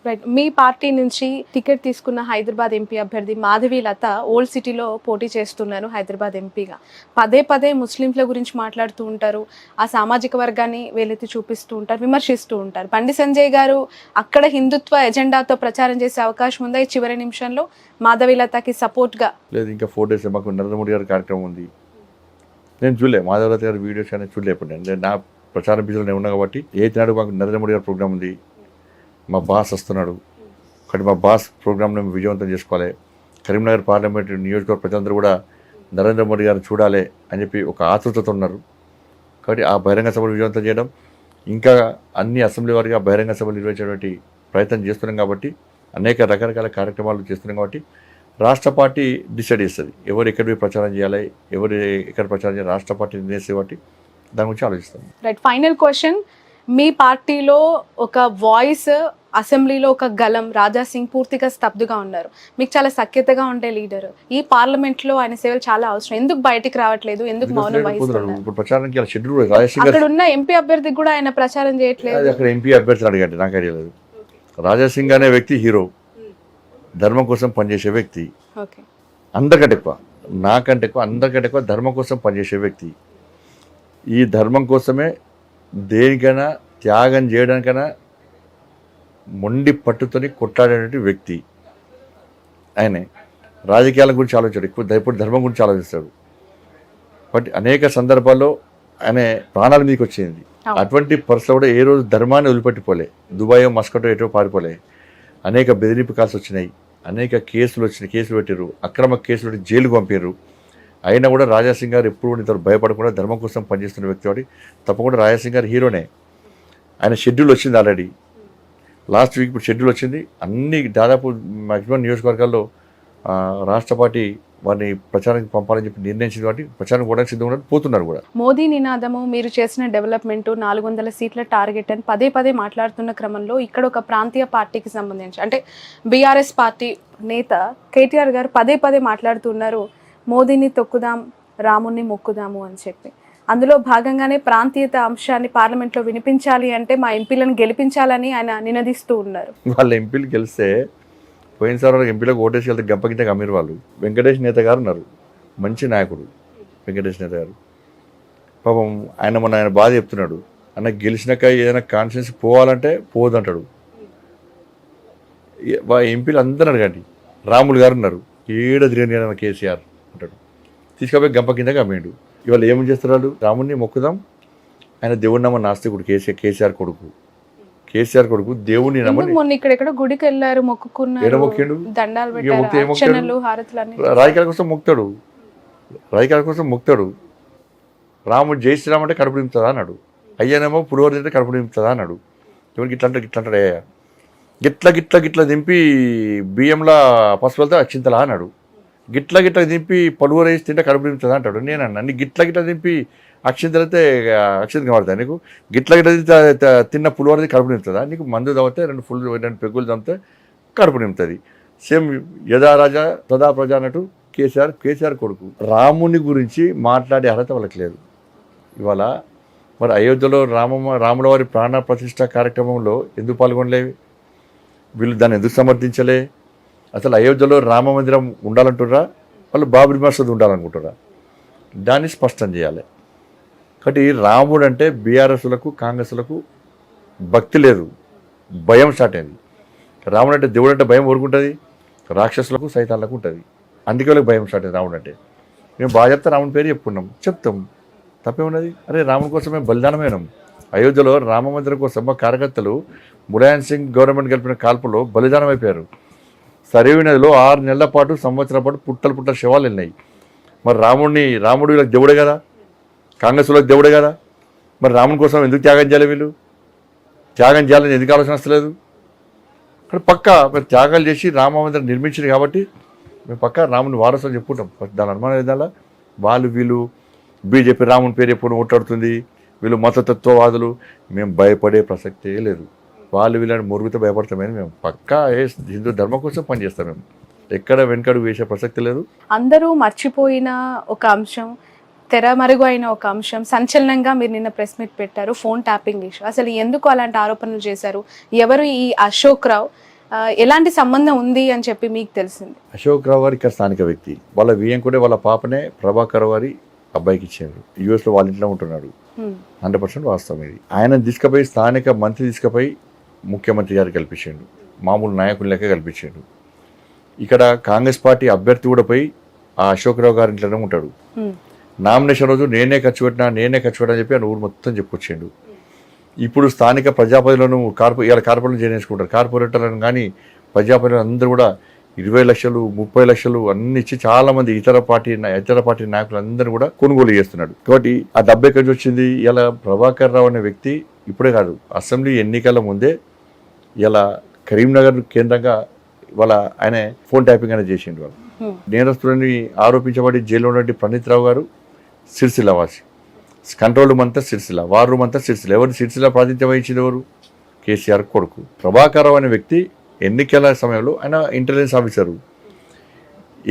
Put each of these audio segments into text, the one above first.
Right. మీ party నుంచి ticket తీసుకున్న Hyderabad MP అభ్యర్థి మాధవి లత ఓల్డ్ సిటీలో పోటీ చేస్తున్నారు హైదరాబాద్ ఎంపీగా. పదే పదే ముస్లింల గురించి మాట్లాడుతూ ఉంటారు, ఆ సామాజిక వర్గాన్ని వేలెత్తి చూపిస్తూ ఉంటారు, విమర్శిస్తూ ఉంటారు. బండి సంజయ్ గారు అక్కడ హిందుత్వ ఎజెండాతో ప్రచారం చేసే అవకాశం ఉందా ఈ చివరి నిమిషంలో మాధవి లతకి సపోర్ట్గా? లేదు, ఇంకా 4 days మాకు నరేంద్ర మోడీ గారి కార్యక్రమం ఉంది. నేను చూడలే మాధవి లత గారి వీడియోస్ అనేది చూడలే. ఇప్పుడు నేను నా ప్రచారం బిజీలో నేను ఉన్నా కాబట్టి నాడు మాకు నరేంద్ర మోడీ గారి ప్రోగ్రామ్ ఉంది, మా బాస్ వస్తున్నాడు కాబట్టి మా బాస్ ప్రోగ్రామ్ని విజయవంతం చేసుకోవాలి. కరీంనగర్ పార్లమెంట్ నియోజకవర్గ ప్రజలందరూ కూడా నరేంద్ర మోడీ గారిని చూడాలి అని చెప్పి ఒక ఆతృతతో ఉన్నారు. కాబట్టి ఆ బహిరంగ సభలు విజయవంతం చేయడం, ఇంకా అన్ని అసెంబ్లీ వారిగా బహిరంగ సభలు నిర్వహించేటువంటి ప్రయత్నం చేస్తున్నాం. కాబట్టి అనేక రకరకాల కార్యక్రమాలు చేస్తున్నాం. కాబట్టి రాష్ట్ర పార్టీ డిసైడ్ చేస్తుంది ఎవరు ఎక్కడ ప్రచారం చేయాలి, ఎవరు ఎక్కడ ప్రచారం చేయాలి, రాష్ట్ర పార్టీ నిర్ణయిస్తే కాబట్టి దాని గురించి ఆలోచిస్తాం. రైట్. ఫైనల్ క్వశ్చన్, మీ పార్టీలో ఒక వాయిస్, అసెంబ్లీలో ఒక గలం రాజా సింగ్ పూర్తిగా స్తబ్దుగా ఉన్నారు. మీకు చాలా సఖ్యతగా ఉండే లీడర్, ఈ పార్లమెంట్లో ఆయన సేవలు చాలా అవసరం. ఎందుకు బయటికి రావట్లేదు, ఎందుకు మౌనం వహిస్తున్నారు? ఇప్పుడు ప్రచారానికి షెడ్యూల్ అక్కడ ఉన్న ఎంపీ అభ్యర్థికి కూడా ఆయన ప్రచారం చేయట్లేదు. అక్కడ ఎంపీ అభ్యర్థిని అడిగండి, నాకు ఐడియా లేదు. రాజా సింగ్ అనే వ్యక్తి హీరో, ధర్మం కోసం పనిచేసే వ్యక్తి. అందరికంటే ఎక్కువ, నాకంటే ఎక్కువ, అందరికంటే ఎక్కువ ధర్మం కోసం పనిచేసే వ్యక్తి. ఈ ధర్మం కోసమే దేనికైనా త్యాగం చేయడానికైనా మొండి పట్టుతోని కొట్లాడేటువంటి వ్యక్తి ఆయనే. రాజకీయాల గురించి ఆలోచించాడు, ఇప్పుడు ధర్మం గురించి ఆలోచిస్తాడు. బట్ అనేక సందర్భాల్లో ఆయన ప్రాణాల మీదకి వచ్చింది. అటువంటి పరిస్థితుల్లో కూడా ఏ రోజు ధర్మాన్ని వదిలిపెట్టిపోలే. దుబాయో మస్కటో ఎటో పారిపోలే. అనేక బెదిరింపు కాల్స్ వచ్చినాయి, అనేక కేసులు వచ్చినాయి, కేసులు పెట్టారు, అక్రమ కేసులు పెట్టి జైలుకు పంపారు. అయినా కూడా రాజాసింగ్ గారు ఎప్పుడు ఇతరు భయపడకుండా ధర్మం కోసం పనిచేస్తున్న వ్యక్తి వాడి. తప్పకుండా రాజాసింగ్ గారు హీరోనే. ఆయన షెడ్యూల్ వచ్చింది ఆల్రెడీ, లాస్ట్ వీక్ ఇప్పుడు షెడ్యూల్ వచ్చింది. అన్ని దాదాపు మ్యాక్సిమం నియోజకవర్గాల్లో రాష్ట్ర పార్టీ వారిని ప్రచారానికి పంపాలని చెప్పి నిర్ణయించింది. కాబట్టి ప్రచారం కూడా సిద్ధంగా పోతున్నారు కూడా. మోదీ నినాదము, మీరు చేసిన డెవలప్మెంట్, 400 సీట్ల టార్గెట్ అని పదే పదే మాట్లాడుతున్న క్రమంలో ఇక్కడ ఒక ప్రాంతీయ పార్టీకి సంబంధించి అంటే బీఆర్ఎస్ పార్టీ నేత కేటీఆర్ గారు పదే పదే మాట్లాడుతున్నారు, మోదీని తొక్కుదాం, రాముణ్ణి మొక్కుదాము అని చెప్పి. అందులో భాగంగానే ప్రాంతీయత అంశాన్ని పార్లమెంట్లో వినిపించాలి అంటే మా ఎంపీలను గెలిపించాలని ఆయన నినదిస్తూ ఉన్నారు. వాళ్ళ ఎంపీలు గెలిస్తే పోయినసారి ఎంపీలకు ఓటేసి వెళ్తే గంపకింత కమ్మిరు వాళ్ళు. వెంకటేష్ నేత గారు ఉన్నారు, మంచి నాయకుడు వెంకటేష్ నేత గారు. పాపం ఆయన బాధ చెప్తున్నాడు, అన్న గెలిచినాక ఏదైనా కాన్ఫిడెన్స్ పోవాలంటే పోదంటాడు. ఎంపీలు అందరూ అడగండి, రాములు గారు ఉన్నారు, తిరిగిన కేసీఆర్ అంటాడు, తీసుకపోయి గంప కింద కమ్మేయండు. ఇవాళ ఏమని చేస్తున్నారు, రాముడిని మొక్కుదాం, ఆయన దేవుడి నమ్మ నాస్తికుడు కేసీఆర్ కొడుకు. కేసీఆర్ కొడుకు దేవుడిని నమ్మని మొన్న ఇక్కడ గుడికి వెళ్ళారు, మొక్కుకున్నారు, దండాలు పెట్టారు, రాజకీయాల కోసం మొక్కుతాడు, రాజకీయాల కోసం మొక్కుతాడు. రాముడు జై శ్రీరామ్ అంటే కడుపు నింపుతుందా అన్నాడు, అయ్యానేమో పులిహోర తింటే కడుపు నింపుతుందా అన్నాడు. ఎవరికి ఇట్లా అంటాడు, అయ్యా గిట్ల దింపి బియ్యంలా పసుపు వెళ్తే చింతలా అన్నాడు. గిట్ల దింపి పలువురు వేసి తింటే కడుపు నింపుతుందా అంటాడు. నేను అన్నా, నీ గిట్ల దింపి అక్షింతలైతే అక్షింత పడతాయి నీకు, గిట్ల తిన్న పులిహోరది కడుపు నింపుతుందా నీకు? మందు తాగితే 2 పెగ్గులు తాగితే కడుపు నింపుతుంది. సేమ్ యథా రాజా తదా ప్రజ అన్నట్టు కేసీఆర్ కొడుకు. రాముని గురించి మాట్లాడే అర్హత వాళ్ళకి లేదు. ఇవాళ మరి అయోధ్యలో రాముల వారి ప్రాణ ప్రతిష్ఠ కార్యక్రమంలో ఎందుకు పాల్గొనలేవి వీళ్ళు? దాన్ని ఎందుకు సమర్థించలే? అసలు అయోధ్యలో రామ మందిరం ఉండాలంటుర్రా, వాళ్ళు బాబరీ మసీదు ఉండాలనుకుంటారా? దాన్ని స్పష్టం చేయాలి. కాబట్టి రాముడు అంటే బీఆర్ఎస్లకు కాంగ్రెస్లకు భక్తి లేదు, భయం స్టార్ట్ అయింది. రాముడు అంటే దేవుడు అంటే భయం ఊరుకుంటుంది, రాక్షసులకు సైతాన్లకు ఉంటుంది. అందుకే వాళ్ళకి భయం స్టార్ట్ అయింది రాముడు అంటే. మేము బాగా చెప్తా, రాముడి పేరు చెప్తాం, తప్పే ఉన్నది. అరే రాముడి కోసం మేము బలిదానమైనాం. అయోధ్యలో రామ మందిరం కోసం మా కార్యకర్తలు ములాయం సింగ్ గవర్నమెంట్ కలిపిన కాల్పులో బలిదానం అయిపోయారు. సరైన నదిలో 6 నెలల పాటు, సంవత్సరాల పాటు పుట్టల శవాలు వెళ్ళినాయి. మరి రాముడు వీళ్ళకి దేవుడే కదా, కాంగ్రెస్ వాళ్ళకి దేవుడే కదా. మరి రాముడి కోసం ఎందుకు త్యాగం చేయాలి? వీళ్ళు త్యాగం చేయాలని ఎందుకు ఆలోచన వస్తలేదు? అక్కడ మరి త్యాగాలు చేసి రామ మందిరం నిర్మించింది కాబట్టి మేము రాముని వారసులు చెప్పుకుంటాం. దాని అనుమానం ఏదల్లా వీళ్ళు బీజేపీ రాముని పేరు ఎప్పుడు ఓట్లాడుతుంది, వీళ్ళు మతతత్వవాదులు. మేము భయపడే ప్రసక్తే లేదు. వీళ్ళని మురుగుతో భయపడతామని మేము హిందూ ధర్మం కోసం పనిచేస్తాం. మేము ఎక్కడ వెనకడు వేసే ప్రసక్తి లేదు. అందరూ మర్చిపోయిన ఒక అంశం, తెరమరుగు అయిన ఒక అంశం, సంచలనంగా మీరు నిన్న ప్రెస్ మీట్ పెట్టారు, ఫోన్ ట్యాపింగ్ ఇష్యూ. అసలు ఎందుకు అలాంటి ఆరోపణలు చేశారు? ఎవరు ఈ అశోక్ రావు? ఎలాంటి సంబంధం ఉంది అని చెప్పి మీకు తెలిసింది? అశోక్ రావు గారు ఇక్కడ స్థానిక వ్యక్తి. వాళ్ళ వియ్యంకుడే వాళ్ళ పాపనే ప్రభాకర్ గారి అబ్బాయికి ఇచ్చారు. యూఎస్లో వాళ్ళ ఇంట్లో ఉంటున్నాడు. 100% వాస్తవం ఇది. ఆయన తీసుకుపోయి స్థానిక మంత్రి తీసుకుపోయి ముఖ్యమంత్రి గారు కల్పించాడు. మామూలు నాయకుల లెక్క కల్పించాడు. ఇక్కడ కాంగ్రెస్ పార్టీ అభ్యర్థి కూడా పోయి ఆ అశోక్ రావు గారి ఇంట్లోనే ఉంటాడు. నామినేషన్ రోజు నేనే ఖర్చు పెట్టినా అని చెప్పి ఆయన ఊరు మొత్తం చెప్పుకొచ్చాడు. ఇప్పుడు స్థానిక ప్రజాపతిలను ఇలా కార్పొరేట్ చేయించుకుంటారు. కార్పొరేటర్లను కానీ ప్రజాపతిలు అందరూ కూడా 20 లక్షలు 30 లక్షలు అన్ని ఇచ్చి చాలా మంది ఇతర పార్టీ నాయకులు అందరూ కూడా కొనుగోలు చేస్తున్నాడు. కాబట్టి ఆ డబ్బు ఎక్కడి నుంచి వచ్చింది? ఇలా ప్రభాకర్ రావు అనే వ్యక్తి ఇప్పుడే కాదు, అసెంబ్లీ ఎన్నికల ముందే ఇలా కరీంనగర్ కేంద్రంగా ఆయన ఫోన్ ట్యాపింగ్ అనేది చేసిండు. వాళ్ళు నేరస్తులని ఆరోపించబడి జైల్లో ఉన్నటువంటి ప్రణీత్ రావు గారు సిరిసిల్ల వాసి. కంట్రోల్ రూమ్ అంతా సిరిసిల్ల, వార్ రూమ్ అంతా సిరిసిల్ల. ఎవరు సిరిసిల్ల ప్రాతినిధ్యం వహించింది? ఎవరు? కేసీఆర్ కొడుకు ప్రభాకర్ రావు అనే వ్యక్తి. ఎన్నికల సమయంలో ఆయన ఇంటెలిజెన్స్ ఆఫీసరు.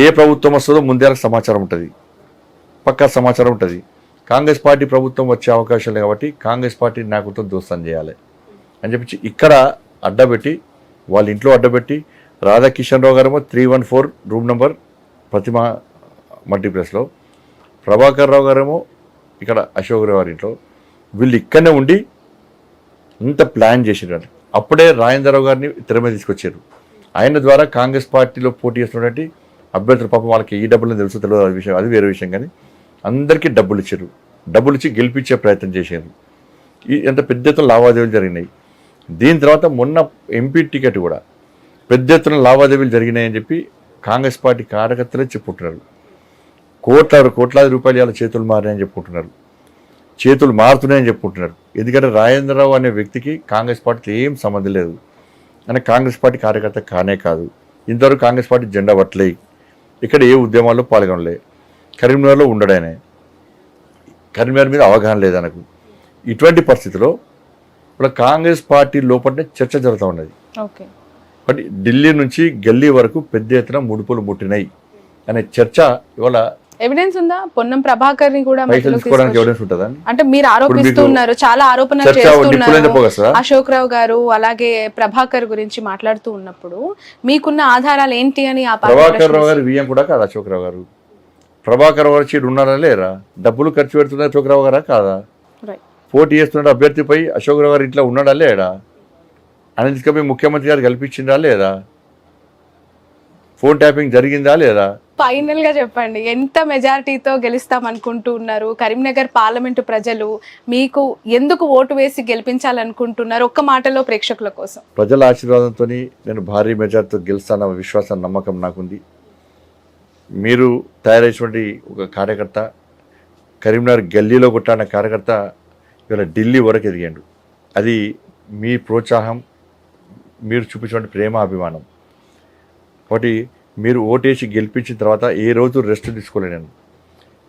ఏ ప్రభుత్వం వస్తుందో ముందే సమాచారం ఉంటుంది, పక్కా సమాచారం ఉంటుంది. కాంగ్రెస్ పార్టీ ప్రభుత్వం వచ్చే అవకాశం లేదు కాబట్టి కాంగ్రెస్ పార్టీ నాయకులతో దోస్తం చేయాలి అని చెప్పి ఇక్కడ అడ్డబెట్టి, వాళ్ళ ఇంట్లో అడ్డబెట్టి, రాధాకిషన్ రావు గారేమో 314 రూమ్ నెంబర్ ప్రతిమా మల్టీప్లెక్స్లో, ప్రభాకర్ రావు గారేమో ఇక్కడ అశోక్ రావు గారి ఇంట్లో. వీళ్ళు ఇక్కడనే ఉండి ఇంత ప్లాన్ చేసినారు. అప్పుడే రాజేంద్రరావు గారిని తెర మీద తీసుకొచ్చారు. ఆయన ద్వారా కాంగ్రెస్ పార్టీలో పోటీ చేస్తున్నటువంటి అభ్యర్థుల పాపం వాళ్ళకి ఈ డబ్బులు తెలుసు తెలియదు, అది విషయం, అది వేరే విషయం. కానీ అందరికీ డబ్బులు ఇచ్చారు. డబ్బులు ఇచ్చి గెలిపించే ప్రయత్నం చేశారు. ఎంత పెద్ద ఎత్తున లావాదేవీలు జరిగినాయి. దీని తర్వాత మొన్న ఎంపీ టికెట్ కూడా పెద్ద ఎత్తున లావాదేవీలు జరిగినాయని చెప్పి కాంగ్రెస్ పార్టీ కార్యకర్తలే చెప్పుకుంటున్నారు. కోట్లాది రూపాయలు ఇలా చేతులు మారినాయని చెప్పుకుంటున్నారు. చేతులు మారుతున్నాయని చెప్పుకుంటున్నారు. ఎందుకంటే రాజేంద్రరావు అనే వ్యక్తికి కాంగ్రెస్ పార్టీతో ఏం సంబంధం లేదు. ఆయన కాంగ్రెస్ పార్టీ కార్యకర్త కానే కాదు. ఇంతవరకు కాంగ్రెస్ పార్టీ జెండా పట్టలే, ఇక్కడ ఏ ఉద్యమాల్లో పాల్గొనలే, కరీంనగర్లో ఉండడానే, కరీంనగర్ మీద అవగాహన లేదు ఆయనకు. ఇటువంటి పరిస్థితిలో ఇప్పుడు కాంగ్రెస్ పార్టీ లోపలనే చర్చ జరుగుతూ ఉన్నది. బట్ ఢిల్లీ నుంచి గల్లీ వరకు పెద్ద ఎత్తున ముడుపులు ముట్టినాయి అనే చర్చ ఇవాళ ఎవిడెన్స్ ఉందా? పొన్నం ప్రభాకర్ ని కూడా ఎవిడెన్స్ ఉంటుందా? అంటే మీరు ఆరోపిస్తున్నారు, చాలా ఆరోపణలు చేస్తున్నారు. అశోక్ రావు గారు అలాగే ప్రభాకర్ గురించి మాట్లాడుతూ ఉన్నప్పుడు మీకున్న ఆధారాలు ఏంటి అని? ప్రభాకర్ రావు గారు వియ్యం కూడా కాదు అశోక్ రావు గారు. ప్రభాకర్ రావు గారు ఉన్నారా లేరా? డబ్బులు ఖర్చు పెడుతున్నారు అశోక్ రావు గారా కాదా? పోటీ చేస్తున్న అభ్యర్థిపై అశోక్ రావు గారు ఇంట్లో ఉన్నాడా లేడా? అని తీసుకుపోయి ముఖ్యమంత్రి గారు కల్పించిందా లేదా? ఫోన్ ట్యాపింగ్ జరిగిందా లేదా? ఫైనల్ గా చెప్పండి, ఎంత మెజారిటీతో గెలుస్తాం అనుకుంటున్నారు? కరీంనగర్ పార్లమెంటు ప్రజలు మీకు ఎందుకు ఓటు వేసి గెలిపించాలనుకుంటున్నారు? ఒక్క మాటలో ప్రేక్షకుల కోసం. ప్రజల ఆశీర్వాదంతో నేను భారీ మెజారిటీతో గెలుస్తానన్న విశ్వాసం, నమ్మకం నాకుంది. మీరు తయారైనటువంటి ఒక కార్యకర్త, కరీంనగర్ గల్లీలో కొట్టాడిన కార్యకర్త ఇవాళ ఢిల్లీ వరకు ఎదిగాడు. అది మీ ప్రోత్సాహం, మీరు చూపించిన ప్రేమ, అభిమానం. కాబట్టి మీరు ఓటేసి గెలిపించిన తర్వాత ఏ రోజు రెస్ట్ తీసుకోలేను నేను,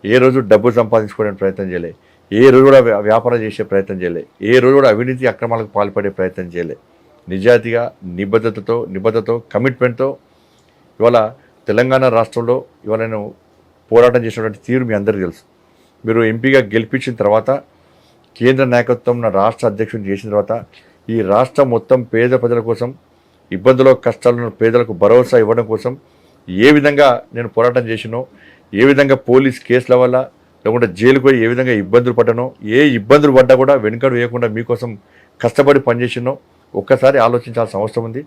ఏ రోజు డబ్బు సంపాదించుకోవడానికి ప్రయత్నం చేయలే, ఏ రోజు కూడా వ్యాపారం చేసే ప్రయత్నం చేయలే, ఏ రోజు కూడా అవినీతి అక్రమాలకు పాల్పడే ప్రయత్నం చేయలే. నిజాయితీగా నిబద్ధతతో కమిట్మెంట్తో ఇవాళ తెలంగాణ రాష్ట్రంలో ఇవాళ నేను పోరాటం చేసినటువంటి తీరు మీ అందరికీ తెలుసు. మీరు ఎంపీగా గెలిపించిన తర్వాత కేంద్ర నాయకత్వం రాష్ట్ర అధ్యక్షుడిని చేసిన తర్వాత ఈ రాష్ట్రం మొత్తం పేద ప్రజల కోసం, ఇబ్బందులు కష్టాలను పేదలకు భరోసా ఇవ్వడం కోసం ఏ విధంగా నేను పోరాటం చేసినో, ఏ విధంగా పోలీస్ కేసుల వల్ల లేకుంటే జైలుకు పోయి ఏ విధంగా ఇబ్బందులు పడ్డానో, ఏ ఇబ్బందులు పడ్డా కూడా వెనుకడు వేయకుండా మీకోసం కష్టపడి పనిచేసినో ఒక్కసారి ఆలోచించాల్సిన అవసరం ఉంది.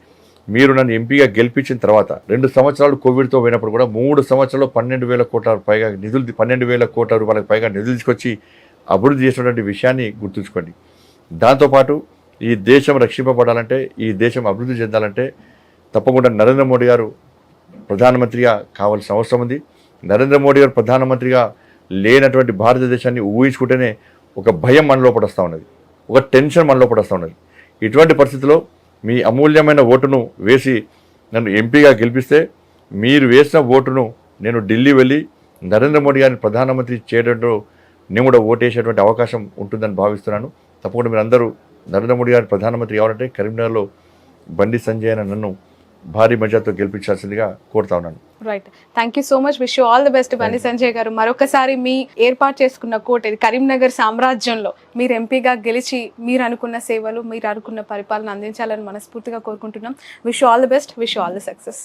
మీరు నన్ను ఎంపీగా గెలిపించిన తర్వాత 2 సంవత్సరాలు కోవిడ్తో పోయినప్పుడు కూడా 3 సంవత్సరాల్లో 12,000 కోట్ల పైగా నిధులు, 12,000 కోట్ల రూపాయలకు పైగా నిధులు తీసుకొచ్చి అభివృద్ధి చేసినటువంటి విషయాన్ని గుర్తుంచుకోండి. దాంతోపాటు ఈ దేశం రక్షింపబడాలంటే, ఈ దేశం అభివృద్ధి చెందాలంటే తప్పకుండా నరేంద్ర మోడీ గారు ప్రధానమంత్రిగా కావాల్సిన అవసరం ఉంది. నరేంద్ర మోడీ గారు ప్రధానమంత్రిగా లేనటువంటి భారతదేశాన్ని ఊహించుకుంటేనే ఒక భయం మనలో పడొస్తూ ఉన్నది, ఒక టెన్షన్ మనలో పడొస్తూ ఉన్నది. ఇటువంటి పరిస్థితుల్లో మీ అమూల్యమైన ఓటును వేసి నన్ను ఎంపీగా గెలిపిస్తే, మీరు వేసిన ఓటును నేను ఢిల్లీ వెళ్ళి నరేంద్ర మోడీ గారిని ప్రధానమంత్రి చేయడంలో నేను కూడా ఓటేసేటువంటి అవకాశం ఉంటుందని భావిస్తున్నాను. తప్పకుండా మీరు అందరూ నరేంద్ర మోడీ గారి ప్రధానమంత్రి కావాలంటే కరీంనగర్లో బండి సంజయ్ నన్ను భారీ మెజార్టీతో గెలిపించాల్సిందిగా కోరుతా ఉన్నాను. Right, thank you so much, wish you all the best Bandi Sanjay గారు. మరొకసారి మీ ఏర్పాటు చేసుకున్న కోట ఇది కరీంనగర్ సామ్రాజ్యంలో మీరు ఎంపీగా గెలిచి మీరు అనుకున్న సేవలు, మీరు అనుకున్న పరిపాలన అందించాలని మనస్ఫూర్తిగా కోరుకుంటున్నాం. Wish you all the best, wish you all the success.